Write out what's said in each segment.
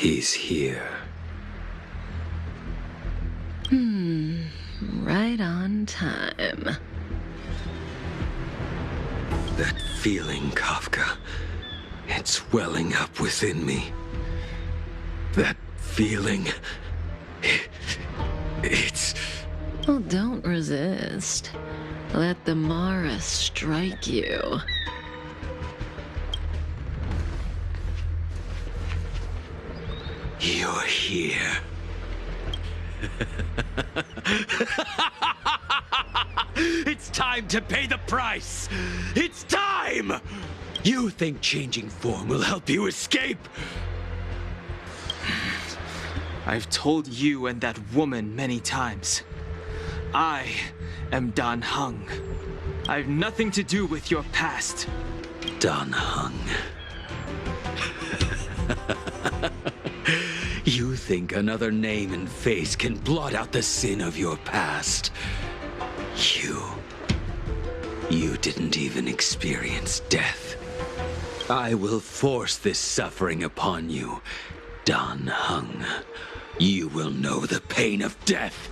He's here. Right on time. That feeling, Kafka. It's welling up within me. That feeling. It's... Well, don't resist. Let the Mara strike you. You're here. It's time to pay the price! It's time! You think changing form will help you escape? I've told you and that woman many times. I am Dan Heng. I've nothing to do with your past. Dan Heng. You think another name and face can blot out the sin of your past? You didn't even experience death. I will force this suffering upon you, Dan Heng. You will know the pain of death.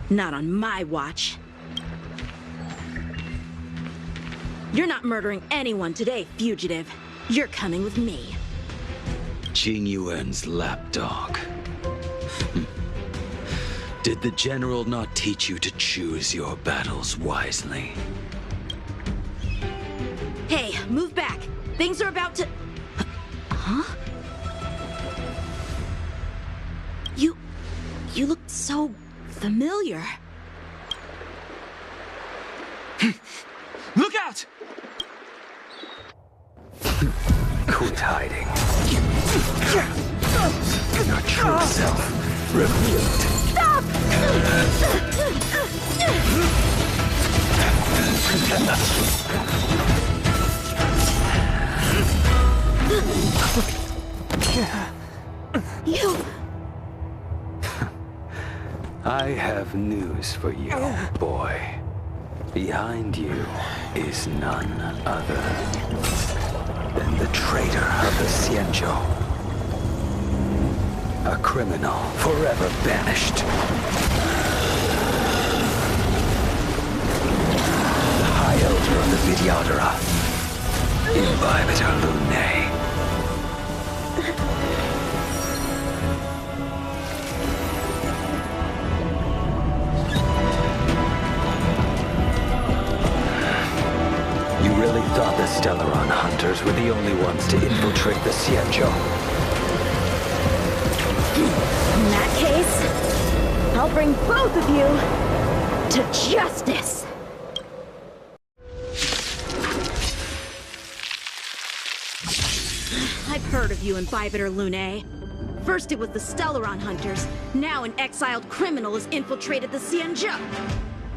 Not on my watch. You're not murdering anyone today, fugitive. You're coming with me. Jing Yuan's lapdog. Did the general not teach you to choose your battles wisely? Hey, move back. Things are about to... Huh? You look so familiar. Look out! Quit hiding. Your true self revealed. Stop! You... I have news for you, boy. Behind you is none other than the traitor of the Xianzhou. A criminal forever banished. The High Elder of the Vidyadhara. Imbibitor Lunae. You really thought the Stellaron hunters were the only ones to infiltrate the Xianzhou? In that case, I'll bring both of you to justice. I've heard of you, Imbibitor Lunae. First it was the Stellaron hunters, now an exiled criminal has infiltrated the Xianzhou.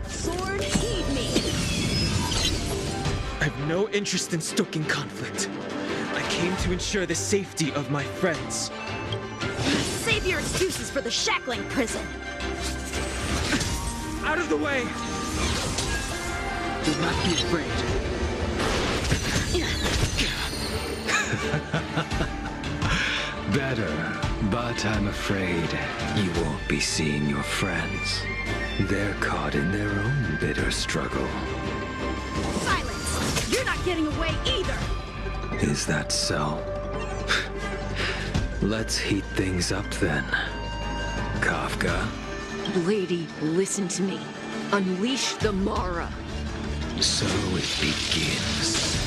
Sword, heed me. I've no interest in stoking conflict. I came to ensure the safety of my friends. Save your excuses for the shackling prison. Out of the way! Do not be afraid. Better, but I'm afraid you won't be seeing your friends. They're caught in their own bitter struggle. Silence! You're not getting away either! Is that so? Let's heat things up then. Kafka? Lady, listen to me. Unleash the Mara. So it begins.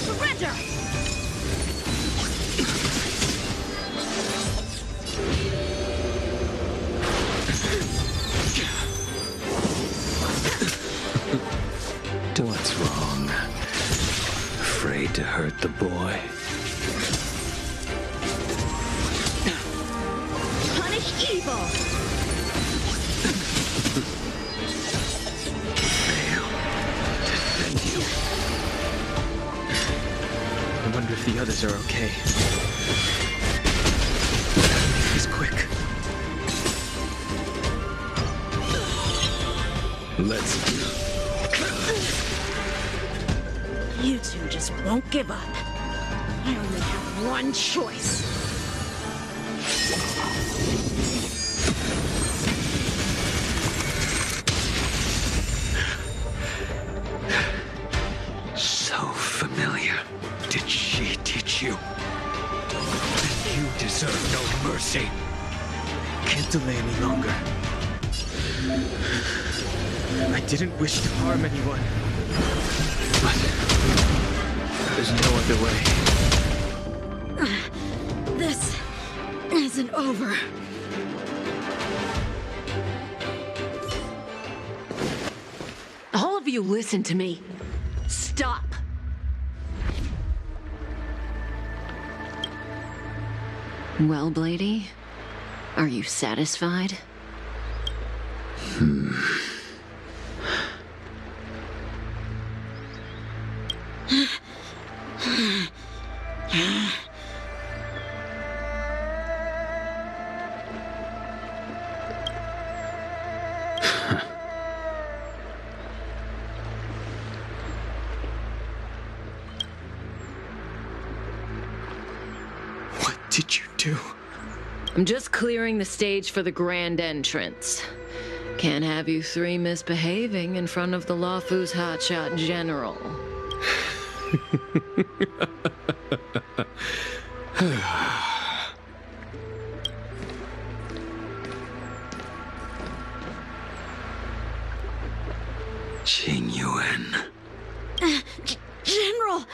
Surrender! What's wrong? Afraid to hurt the boy? Punish evil! I wonder out if the others are okay. He's quick. Let's go. You two just won't give up. I only have one choice. So familiar. Did she teach you? Then you deserve no mercy. Can't delay any longer. I didn't wish to harm anyone. But there's no other way. This isn't over. All of you listen to me. Stop. Well, Blady, are you satisfied? What did you do? I'm just clearing the stage for the grand entrance. Can't have you three misbehaving in front of the Luofu's hotshot general. Qing Yuan. General!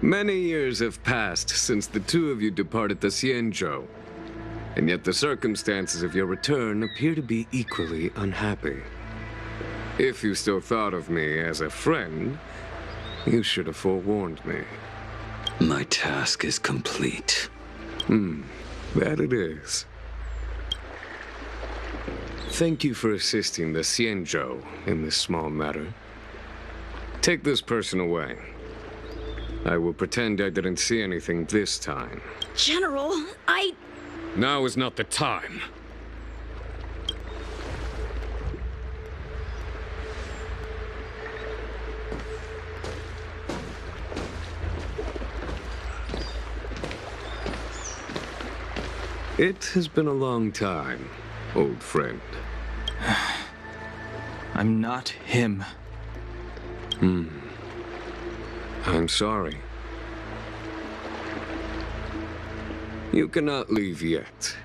Many years have passed since the two of you departed the Xianzhou, and yet the circumstances of your return appear to be equally unhappy. If you still thought of me as a friend, you should have forewarned me. My task is complete. That it is. Thank you for assisting the Xianzhou in this small matter. Take this person away. I will pretend I didn't see anything this time. General, Now is not the time. It has been a long time, old friend. I'm not him. I'm sorry. You cannot leave yet.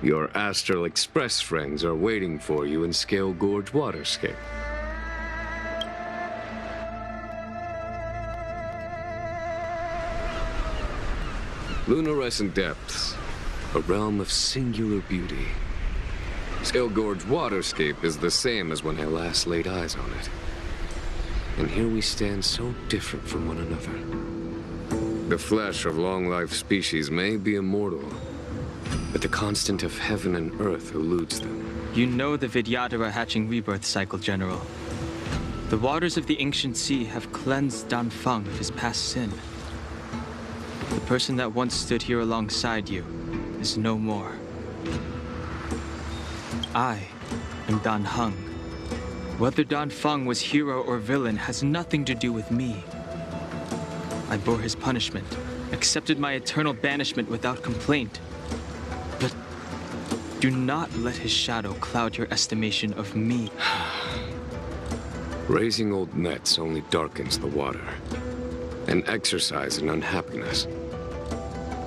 Your Astral Express friends are waiting for you in Scale Gorge Waterscape. Lunarescent Depths, a realm of singular beauty. Scale Gorge Waterscape is the same as when I last laid eyes on it. And here we stand so different from one another. The flesh of long-life species may be immortal, but the constant of heaven and earth eludes them. You know the Vidyadhara hatching rebirth cycle, General. The waters of the ancient sea have cleansed Danfeng of his past sin. The person that once stood here alongside you is no more. I am Dan Heng. Whether Danfeng was hero or villain has nothing to do with me. I bore his punishment, accepted my eternal banishment without complaint. But do not let his shadow cloud your estimation of me. Raising old nets only darkens the water, an exercise in unhappiness.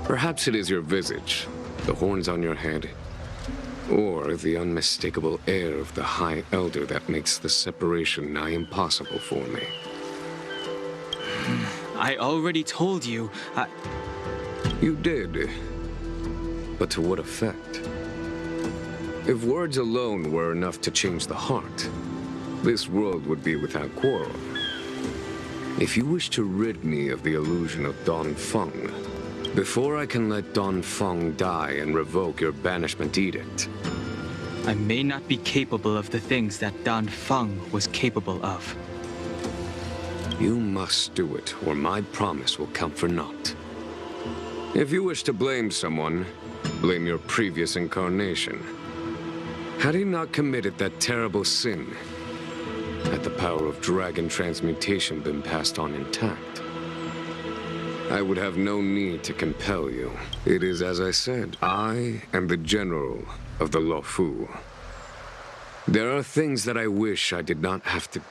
Perhaps it is your visage, the horns on your head, or the unmistakable air of the High Elder that makes the separation nigh impossible for me. I already told you, You did. But to what effect? If words alone were enough to change the heart, this world would be without quarrel. If you wish to rid me of the illusion of Danfeng, Before I can let Don Feng die and revoke your banishment edict, I may not be capable of the things that Dan Feng was capable of. you must do it, or my promise will count for naught. If you wish to blame someone, blame your previous incarnation. Had he not committed that terrible sin, had the power of dragon transmutation been passed on intact, I would have no need to compel you. It is as I said, I am the general of the Luofu. There are things that I wish I did not have to...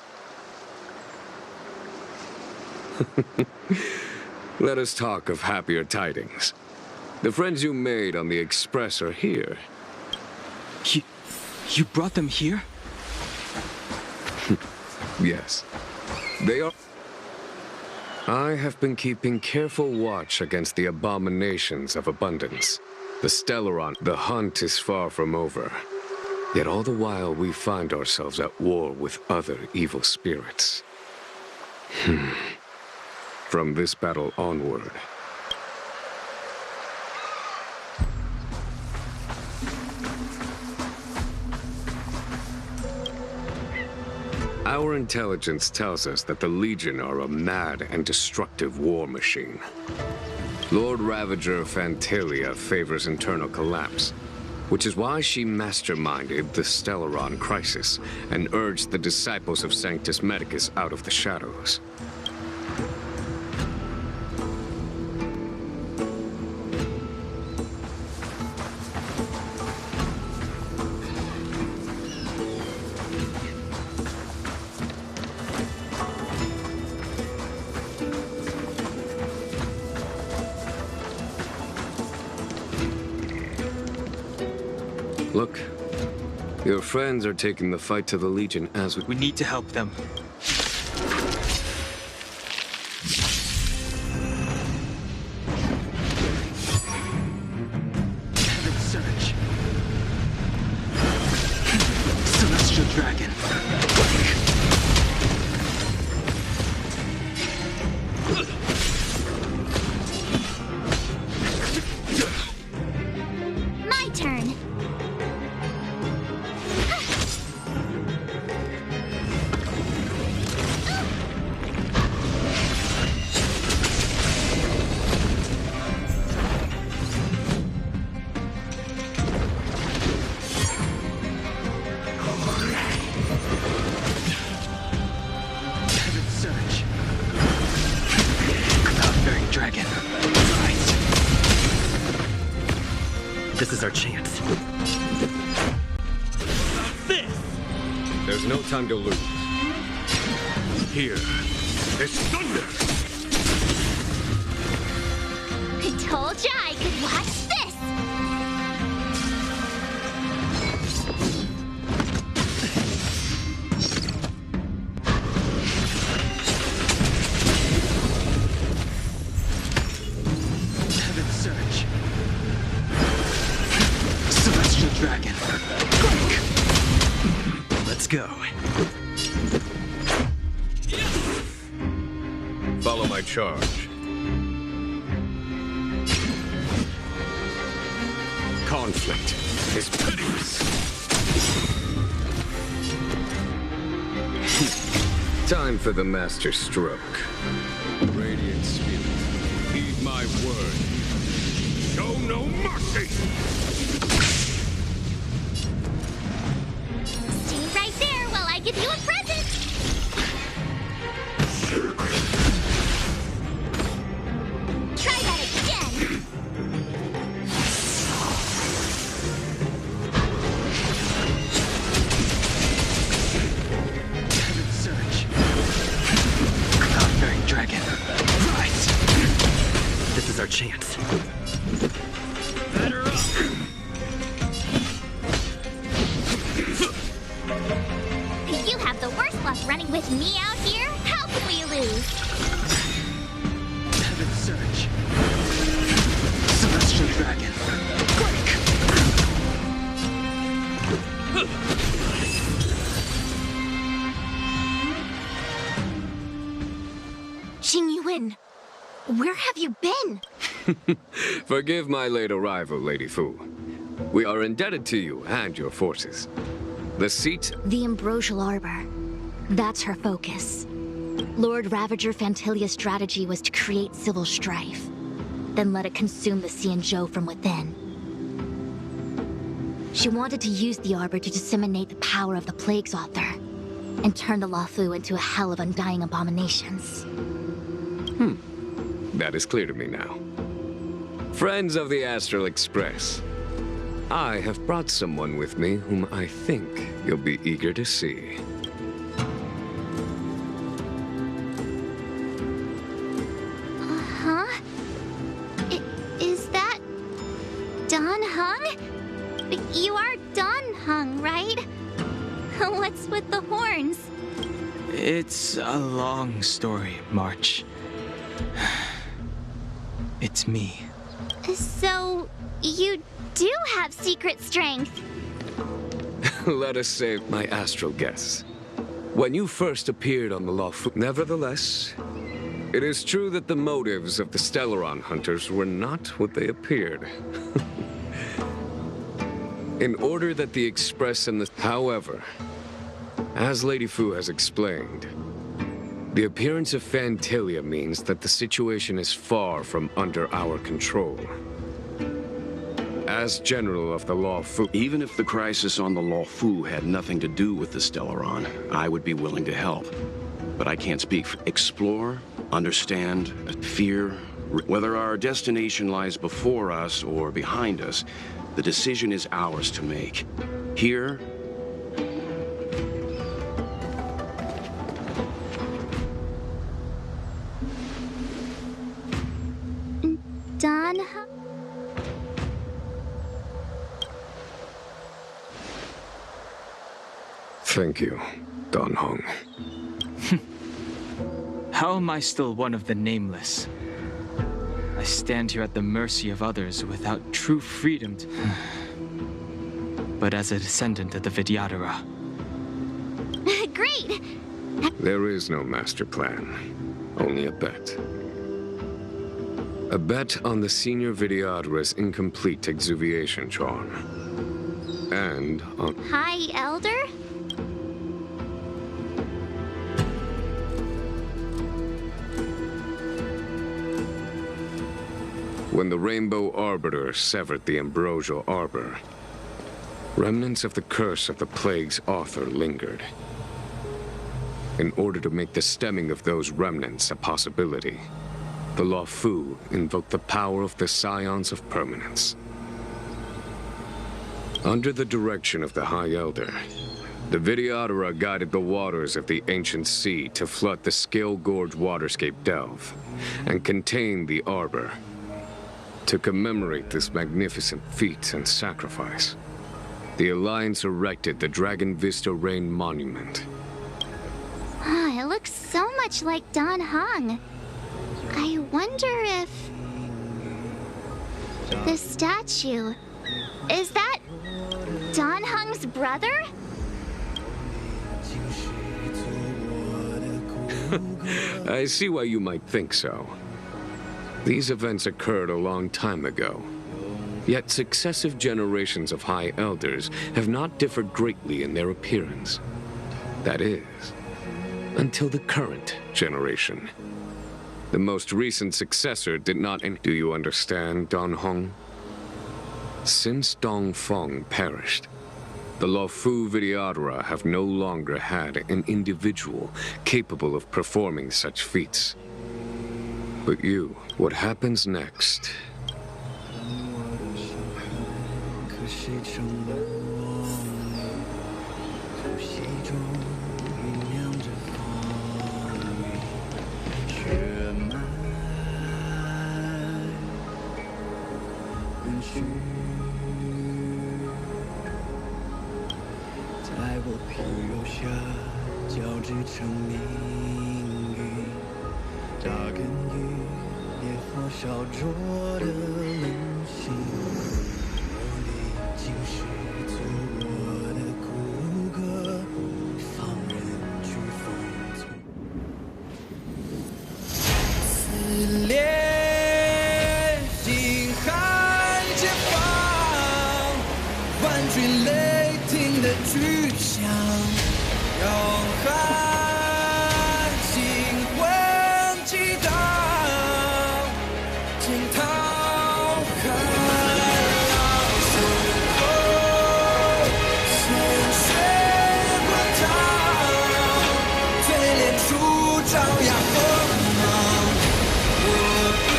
Let us talk of happier tidings. The friends you made on the Express are here. You brought them here? Yes. They are... I have been keeping careful watch against the abominations of abundance. The Stellaron, the hunt is far from over. Yet all the while we find ourselves at war with other evil spirits. From this battle onward, our intelligence tells us that the Legion are a mad and destructive war machine. Lord Ravager Phantalia favors internal collapse, which is why she masterminded the Stellaron crisis and urged the disciples of Sanctus Medicus out of the shadows. Look, your friends are taking the fight to the Legion as We need to help them. Heaven Surge. Celestial Dragon. My turn. Heaven Surge. Cloud-bearing Dragon. Rise. This is our chance. there's no time to lose. Here is thunder! I told ya I could watch this! Heaven Surge. Celestial Dragon. Quick! Let's go. Follow my charge. Conflict is pitiless. Time for the master stroke. Radiant Spirit, heed my word. Show no mercy! Stay right there while I give you a present! Try that again! Heaven Surge. Cloud-bearing Dragon. Rise. This is our chance. Batter up! You have the worst luck running with me out here. How can we lose? Heaven Surge. Celestial Dragon. Quick! Xing Yuan, where have you been? Forgive my late arrival, Lady Fu. We are indebted to you and your forces. The seat... The Ambrosial Arbor. That's her focus. Lord Ravager Fantilia's strategy was to create civil strife, then let it consume the Xianzhou from within. She wanted to use the Arbor to disseminate the power of the Plague's author, and turn the Luofu into a hell of undying abominations. That is clear to me now. Friends of the Astral Express, I have brought someone with me whom I think you'll be eager to see. Huh? Is that... Dan Heng? You are Dan Heng, right? What's with the horns? It's a long story, March. It's me. So, you do have secret strength. Let us say my astral guess. When you first appeared on the Luofu... Nevertheless, it is true that the motives of the Stellaron hunters were not what they appeared. In order that the Express and the... However, as Lady Fu has explained, the appearance of Fantilia means that the situation is far from under our control. As General of the Luofu... Even if the crisis on the Luofu had nothing to do with the Stellaron, I would be willing to help. But I can't speak for... Explore, understand, fear... Whether our destination lies before us or behind us, the decision is ours to make. Here... Dan... Thank you, Dan Heng. How am I still one of the nameless? I stand here at the mercy of others without true freedom to... But as a descendant of the Vidyadhara. Great! There is no master plan, only a bet. A bet on the senior Vidyadhara's incomplete exuviation charm. And on... Hi, Elder? When the Rainbow Arbiter severed the Ambrosial Arbor, remnants of the curse of the Plague's author lingered. In order to make the stemming of those remnants a possibility, the Luofu invoked the power of the Scions of Permanence. Under the direction of the High Elder, the Vidyadhara guided the waters of the ancient sea to flood the Scale Gorge waterscape delve and contain the Arbor. To commemorate this magnificent feat and sacrifice, the Alliance erected the Dragon Vista Rain Monument. Ah, it looks so much like Dan Heng. I wonder if... The statue... Is that... Dan Heng's brother? I see why you might think so. These events occurred a long time ago. Yet successive generations of High Elders have not differed greatly in their appearance. That is, until the current generation. The most recent successor did not... Do you understand, Dan Heng? Since Dongfeng perished, the Luofu Vidyadhara have no longer had an individual capable of performing such feats. But you, what happens next? 去向永恒，心魂激荡，惊涛骇浪时候，鲜血滚烫，淬炼出张扬锋芒。我一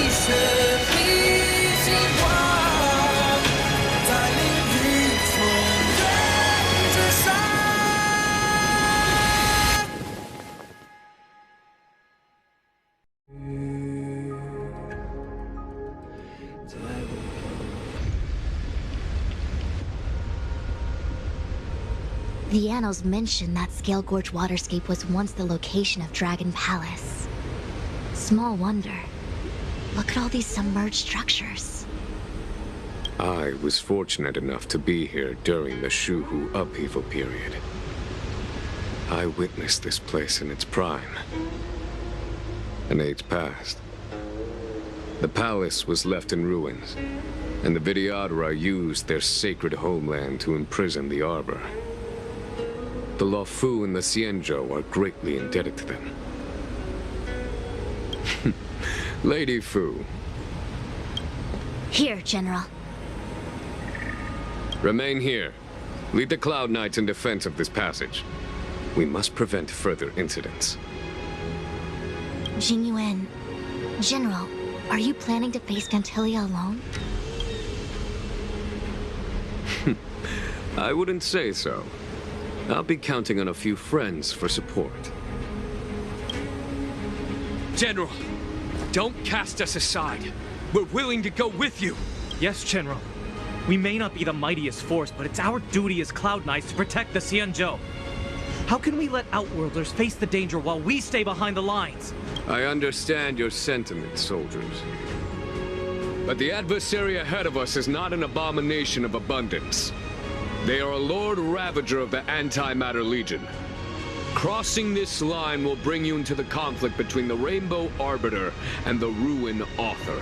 生的希望，在淋雨中人之上。The annals mention that Scale Gorge Waterscape was once the location of Dragon Palace. Small wonder. Look at all these submerged structures. I was fortunate enough to be here during the Shuhu upheaval period. I witnessed this place in its prime. An age passed. The palace was left in ruins, and the Vidyadhara used their sacred homeland to imprison the Arbor. The Luofu and the Xianzhou are greatly indebted to them. Lady Fu. Here, General. Remain here. Lead the Cloud Knights in defense of this passage. We must prevent further incidents. Jing Yuan. General, are you planning to face Phantilia alone? I wouldn't say so. I'll be counting on a few friends for support. General, don't cast us aside. We're willing to go with you. Yes, General. We may not be the mightiest force, but it's our duty as Cloud Knights to protect the Xianzhou. How can we let Outworlders face the danger while we stay behind the lines? I understand your sentiments, soldiers. But the adversary ahead of us is not an abomination of abundance. They are a Lord Ravager of the Antimatter Legion. Crossing this line will bring you into the conflict between the Rainbow Arbiter and the Ruin Author.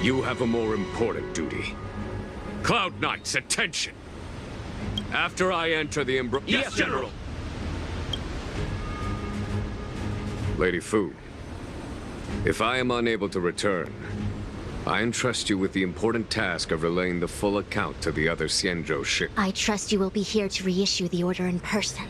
You have a more important duty. Cloud Knights, attention! After I enter the Yes, General! Lady Fu, if I am unable to return, I entrust you with the important task of relaying the full account to the other Xianzhou ship. I trust you will be here to reissue the order in person.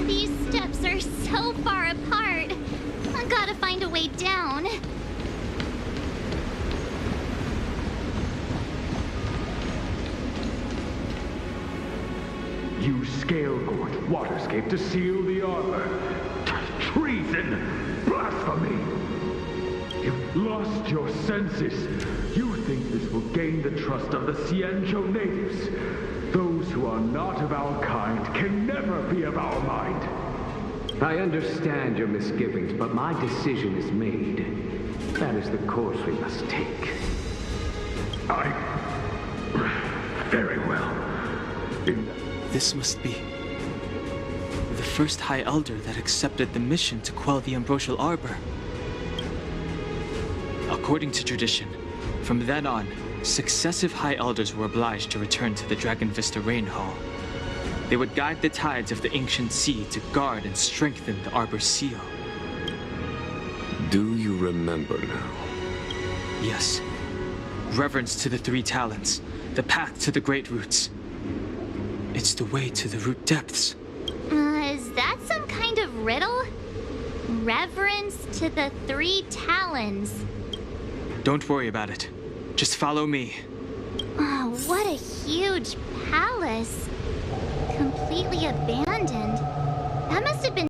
These steps are so far apart. I gotta find a way down. You Scale Gorge Waterscape to seal the Arbor. Treason! Blasphemy! You've lost your senses. You think this will gain the trust of the Xianzhou natives. Those who are not of our kind can never be of our mind. I understand your misgivings, but my decision is made. That is the course we must take. Very well. This must be the first High Elder that accepted the mission to quell the Ambrosial Arbor. According to tradition, from then on, successive High Elders were obliged to return to the Dragon Vista Rain Hall. They would guide the tides of the ancient sea to guard and strengthen the Arbor's seal. Do you remember now? Yes. Reverence to the Three Talents, the path to the Great Roots. It's the way to the root depths. Is that some kind of riddle? Reverence to the Three Talons. Don't worry about it. Just follow me. Oh, what a huge palace. Completely abandoned. That must have been